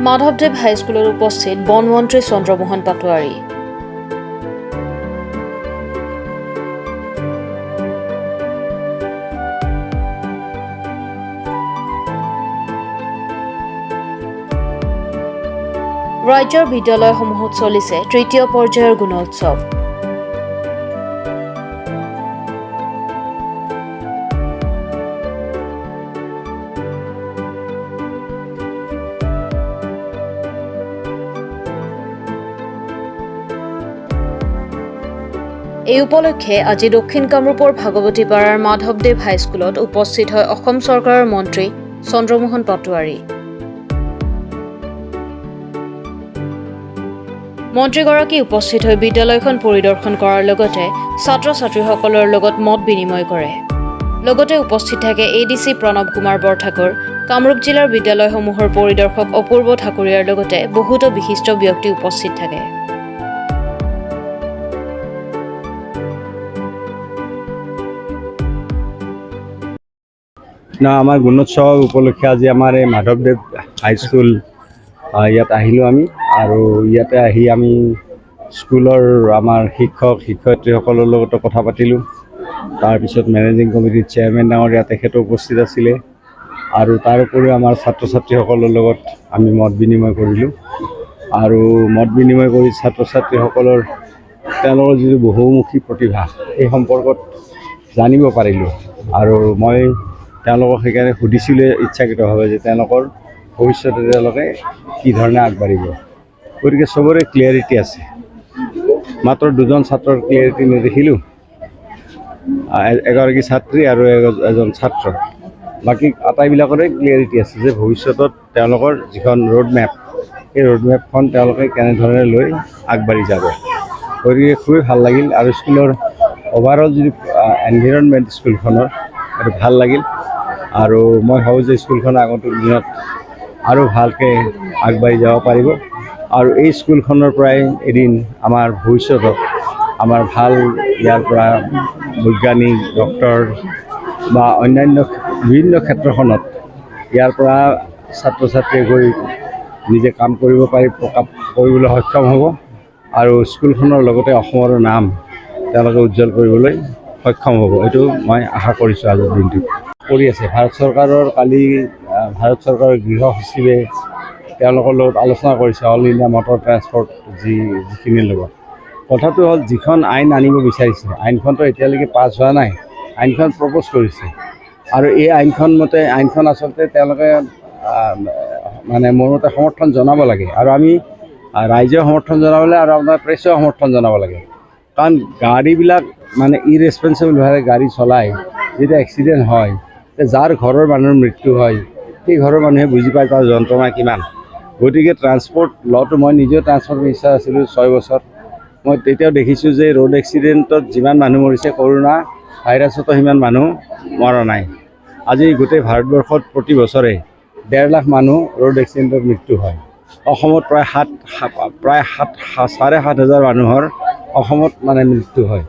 মাধৱদেৱ হাইস্কুলত উপস্থিত বনমন্ত্ৰী চন্দ্ৰমোহন পাটোৱাৰী। ৰাজ্যৰ বিদ্যালয়সমূহত চলিছে তৃতীয় পৰ্যায়ৰ গুণোৎসৱ। এই উপলক্ষে আজি দক্ষিণ কামৰূপৰ ভাগৱতীপাৰাৰ মাধৱদেৱ হাইস্কুলত উপস্থিত হয় অসম চৰকাৰৰ মন্ত্ৰী চন্দ্ৰমোহন পাটোৱাৰী। মন্ত্ৰীগৰাকী উপস্থিত হৈ বিদ্যালয়খন পৰিদৰ্শন কৰাৰ লগতে ছাত্ৰ ছাত্ৰীসকলৰ লগত মত বিনিময় কৰে। লগতে উপস্থিত থাকে ADC প্ৰণৱ কুমাৰ বৰঠাকুৰ, কামৰূপ জিলাৰ বিদ্যালয়সমূহৰ পৰিদৰ্শক অপূৰ্ব ঠাকুৰীয়াৰ লগতে বহুতো বিশিষ্ট ব্যক্তি উপস্থিত থাকে। আমাৰ গুণোৎসৱ উপলক্ষে আজি আমাৰ এই মাধৱদেৱ হাইস্কুল ইয়াত আহিলোঁ আমি, আৰু ইয়াতে আহি আমি স্কুলৰ আমাৰ শিক্ষক শিক্ষয়িত্ৰীসকলৰ লগতো কথা পাতিলোঁ। তাৰপিছত মেনেজিং কমিটিৰ চেয়াৰমেন ডাঙৰীয়া তেখেতো উপস্থিত আছিলে, আৰু তাৰ উপৰিও আমাৰ ছাত্ৰ ছাত্ৰীসকলৰ লগত আমি মত বিনিময় কৰিলোঁ। আৰু মত বিনিময় কৰি ছাত্ৰ ছাত্ৰীসকলৰ তেওঁলোকৰ যিটো বহুমুখী প্ৰতিভা এই সম্পৰ্কত জানিব পাৰিলোঁ। আৰু মই তেওঁলোকক সেইকাৰণে সুধিছিলোঁ ইচ্ছাকৃতভাৱে যে তেওঁলোকৰ ভৱিষ্যতে তেওঁলোকে কি ধৰণে আগবাঢ়িব। গতিকে চবৰে ক্লিয়াৰিটি আছে, মাত্ৰ দুজন ছাত্ৰৰ ক্লিয়াৰিটি নেদেখিলোঁ, এগৰাকী ছাত্ৰী আৰু এজন ছাত্ৰ। বাকী আটাইবিলাকৰে ক্লিয়াৰিটি আছে যে ভৱিষ্যতত তেওঁলোকৰ যিখন ৰোডমেপ, সেই ৰোডমেপখন তেওঁলোকে কেনেধৰণে লৈ আগবাঢ়ি যাব। গতিকে খুবেই ভাল লাগিল, আৰু স্কুলৰ অভাৰঅল যিটো এনভাইৰনমেণ্ট স্কুলখনৰ সেইটো ভাল লাগিল। আৰু মই ভাবোঁ যে স্কুলখনে আগন্তুক দিনত আৰু ভালকৈ আগবাঢ়ি যাব পাৰিব, আৰু এই স্কুলখনৰ পৰাই এদিন আমাৰ ভৱিষ্যতত আমাৰ ভাল ইয়াৰ পৰা বৈজ্ঞানিক, ডক্তৰ বা অন্যান্য বিভিন্ন ক্ষেত্ৰখনত ইয়াৰ পৰা ছাত্ৰ ছাত্ৰীয়ে গৈ নিজে কাম কৰিবলৈ সক্ষম হ'ব, আৰু স্কুলখনৰ লগতে অসমৰ নাম তেওঁলোকে উজ্জ্বল কৰিবলৈ সক্ষম হ'ব। এইটো মই আশা কৰিছোঁ আজিৰ দিনটোত। কৰি আছে ভাৰত চৰকাৰৰ, কালি ভাৰত চৰকাৰৰ গৃহ সচিবে তেওঁলোকৰ লগত আলোচনা কৰিছে, অল ইণ্ডিয়া মটৰ ট্ৰান্সপৰ্ট যিখিনিৰ লগত। কথাটো হ'ল, যিখন আইন আনিব বিচাৰিছে আইনখনতো এতিয়ালৈকে পাছ হোৱা নাই, আইনখন প্ৰপ'জ কৰিছে, আৰু এই আইনখন আচলতে তেওঁলোকে মোৰ মতে সমৰ্থন জনাব লাগে, আৰু আমি ৰাইজেও সমৰ্থন জনাবলৈ আৰু আপোনাৰ প্ৰেছেও সমৰ্থন জনাব লাগে। কাৰণ গাড়ীবিলাক ইৰেছপনচিবলভাৱে গাড়ী চলায়, যেতিয়া এক্সিডেণ্ট হয়, যাৰ ঘৰৰ মানুহৰ মৃত্যু হয় সেই ঘৰৰ মানুহে বুজি পায় তাৰ যন্ত্ৰণা কিমান। গতিকে ট্ৰান্সপৰ্ট ল'টো, মই নিজেও ট্ৰান্সপৰ্ট মিনিষ্টাৰ আছিলোঁ 6 বছৰ, মই তেতিয়াও দেখিছোঁ যে ৰোড এক্সিডেণ্টত যিমান মানুহ মৰিছে, কৰোণা ভাইৰাছতো সিমান মানুহ মৰা নাই। আজি গোটেই ভাৰতবৰ্ষত প্ৰতি বছৰে 1.5 লাখ মানুহ ৰোড এক্সিডেণ্টত মৃত্যু হয়। অসমত প্ৰায় 7,500 মানুহৰ অসমত মৃত্যু হয়,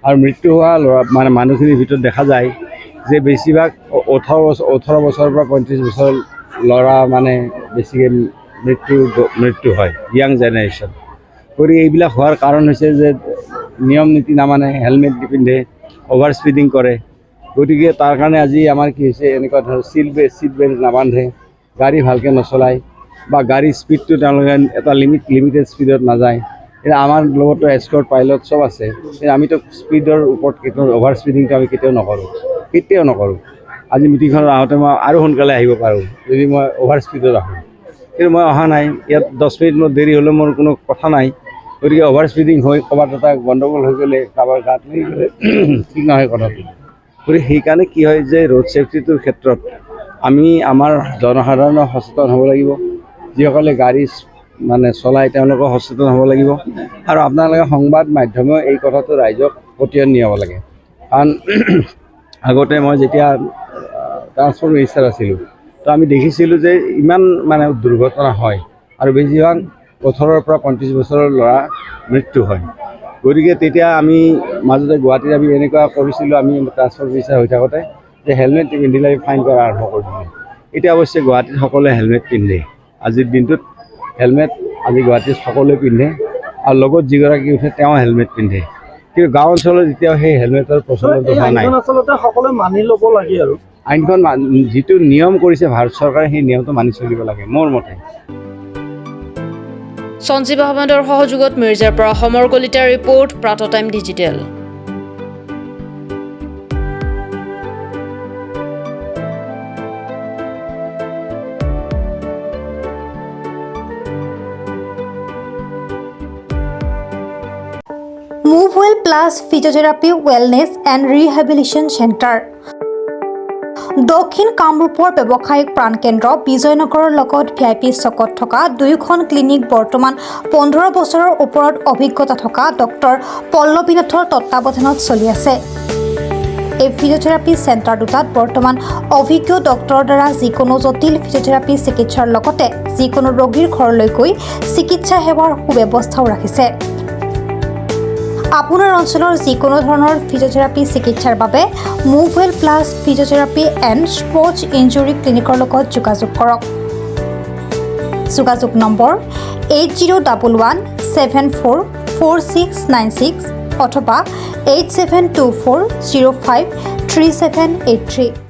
আৰু মৃত্যু হোৱা মানুহখিনিৰ ভিতৰত দেখা যায় যে বেছিভাগ 18 বছৰৰ পৰা 35 বছৰ ল'ৰা বেছিকৈ মৃত্যু হয়, য়াং জেনেৰেশ্যন। গতিকে এইবিলাক হোৱাৰ কাৰণ হৈছে যে নিয়ম নীতি নামানে, হেলমেট নিপিন্ধে, অভাৰ স্পীডিং কৰে। গতিকে তাৰ কাৰণে আজি আমাৰ কি হৈছে, এনেকুৱা ধৰণৰ ছিট বেল্ট নাবান্ধে, গাড়ী ভালকৈ নচলায়, বা গাড়ীৰ স্পীডটো তেওঁলোকে এটা লিমিটেড স্পীডত নাযায়। এতিয়া আমাৰ লগতো এস্কৰ্ট পাইলট চব আছে, কিন্তু আমিতো স্পীডৰ ওপৰত অভাৰ স্পীডিংটো আমি কেতিয়াও নকৰোঁ। আজি মিটিংখনত আহোঁতে মই আৰু সোনকালে আহিব পাৰোঁ যদি মই অভাৰ স্পীডত আহোঁ, কিন্তু মই অহা নাই। ইয়াত 10 মিনিট মোৰ দেৰি হ'লেও মোৰ কোনো কথা নাই। গতিকে অভাৰ স্পীডিং হৈ ক'ৰবাত এটা গণ্ডগোল হৈ গ'লে, কাৰোবাৰ গাত লাগি গ'লে ঠিক নহয় কথাটো। গতিকে সেইকাৰণে কি হয় যে ৰোড ছেফটিটোৰ ক্ষেত্ৰত আমি আমাৰ জনসাধাৰণক সচেতন হ'ব লাগিব, যিসকলে গাড়ী চলায় তেওঁলোকক সচেতন হ'ব লাগিব, আৰু আপোনালোকে সংবাদ মাধ্যমেও এই কথাটো ৰাইজক পতিয়ন নিয়াব লাগে। কাৰণ আগতে মই যেতিয়া ট্ৰান্সপৰ্ট মিনিষ্টাৰ আছিলোঁ, তো আমি দেখিছিলোঁ যে ইমান দুৰ্ঘটনা হয়, আৰু বেছিভাগ 18 পৰা 35 বছৰৰ ল'ৰা মৃত্যু হয়। গতিকে তেতিয়া আমি মাজতে গুৱাহাটীত আমি এনেকুৱা কৰিছিলোঁ, আমি ট্ৰান্সপৰ্ট মিনিষ্টাৰ হৈ থাকোঁতে, যে হেলমেট নিপিন্ধিলে ফাইন কৰা আৰম্ভ কৰিছিলোঁ। এতিয়া অৱশ্যে গুৱাহাটীত সকলোৱে হেলমেট পিন্ধে। আজিৰ দিনটোত হেলমেট আজি গুৱাহাটীত সকলোৱে পিন্ধে আৰু লগত যিগৰাকী উঠে তেওঁ হেলমেট পিন্ধে, কিন্তু গাঁও অঞ্চলত এতিয়াও সেই হেলমেটৰ প্ৰচলনটো হোৱা নাই। আচলতে সকলোৱে মানি ল'ব লাগে আৰু আইনখন যিটো নিয়ম কৰিছে ভাৰত চৰকাৰে সেই নিয়মটো মানি চলিব লাগে মোৰ মতে। সঞ্জীৱ আহমেদৰ সহযোগত মিৰ্জাৰ পৰা সমৰ কলিতাৰ ৰিপৰ্ট, প্ৰাত time digital. Move Well Plus Physiotherapy Wellness and Rehabilitation Center দক্ষিণ কামৰূপৰ ব্যৱসায়িক প্ৰাণকেন্দ্ৰ বিজয়নগৰৰ লগত VIP চকত থকা দুয়োখন ক্লিনিক বৰ্তমান 15 বছৰৰ ওপৰত অভিজ্ঞতা থকা ডক্টৰ পল্লৱীনাথৰ তত্ত্বাৱধানত চলি আছে। এই ফিজিঅথেৰাপি চেণ্টাৰ দুটাত বৰ্তমান অভিজ্ঞ ডক্টৰৰ দ্বাৰা যিকোনো জটিল ফিজিঅথেৰাপি চিকিৎসাৰ লগতে যিকোনো ৰোগীৰ ঘৰলৈ গৈ চিকিৎসা সেৱাৰ সুব্যৱস্থাও ৰাখিছে। আপোনাৰ অঞ্চলৰ যিকোনো ধৰণৰ ফিজিঅথেৰাপি চিকিৎসাৰ বাবে Move Well Plus physiotherapy and sports injury ক্লিনিকৰ লগত যোগাযোগ কৰক। যোগাযোগ নম্বৰ 8011744696 অথবা 8724053783।